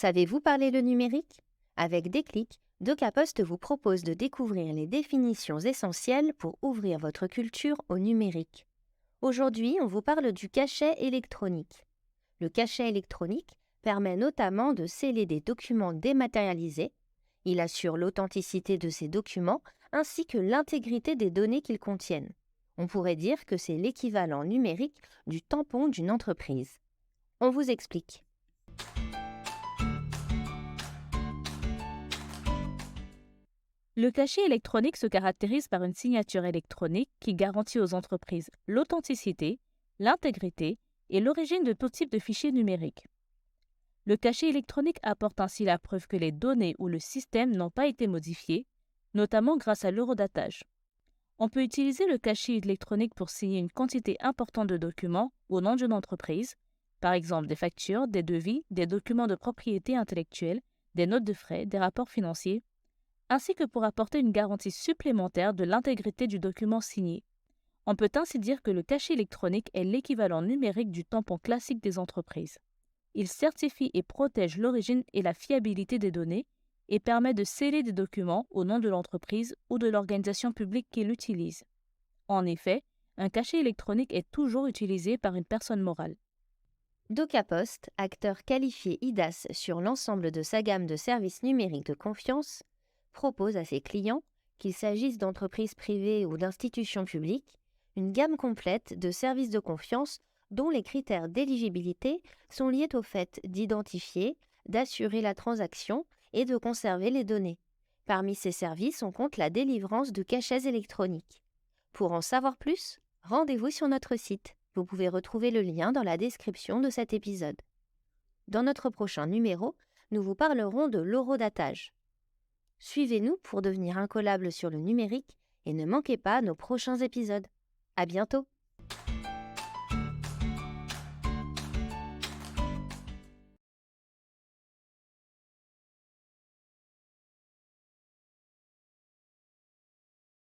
Savez-vous parler le numérique? Avec Déclic, DocaPost vous propose de découvrir les définitions essentielles pour ouvrir votre culture au numérique. Aujourd'hui, on vous parle du cachet électronique. Le cachet électronique permet notamment de sceller des documents dématérialisés. Il assure l'authenticité de ces documents ainsi que l'intégrité des données qu'ils contiennent. On pourrait dire que c'est l'équivalent numérique du tampon d'une entreprise. On vous explique. Le cachet électronique se caractérise par une signature électronique qui garantit aux entreprises l'authenticité, l'intégrité et l'origine de tout type de fichiers numériques. Le cachet électronique apporte ainsi la preuve que les données ou le système n'ont pas été modifiés, notamment grâce à l'horodatage. On peut utiliser le cachet électronique pour signer une quantité importante de documents au nom d'une entreprise, par exemple des factures, des devis, des documents de propriété intellectuelle, des notes de frais, des rapports financiers, ainsi que pour apporter une garantie supplémentaire de l'intégrité du document signé. On peut ainsi dire que le cachet électronique est l'équivalent numérique du tampon classique des entreprises. Il certifie et protège l'origine et la fiabilité des données et permet de sceller des documents au nom de l'entreprise ou de l'organisation publique qui l'utilise. En effet, un cachet électronique est toujours utilisé par une personne morale. DocaPost, acteur qualifié IDaaS sur l'ensemble de sa gamme de services numériques de confiance, propose à ses clients, qu'il s'agisse d'entreprises privées ou d'institutions publiques, une gamme complète de services de confiance dont les critères d'éligibilité sont liés au fait d'identifier, d'assurer la transaction et de conserver les données. Parmi ces services, on compte la délivrance de cachets électroniques. Pour en savoir plus, rendez-vous sur notre site. Vous pouvez retrouver le lien dans la description de cet épisode. Dans notre prochain numéro, nous vous parlerons de l'horodatage. Suivez-nous pour devenir incollable sur le numérique et ne manquez pas nos prochains épisodes. À bientôt!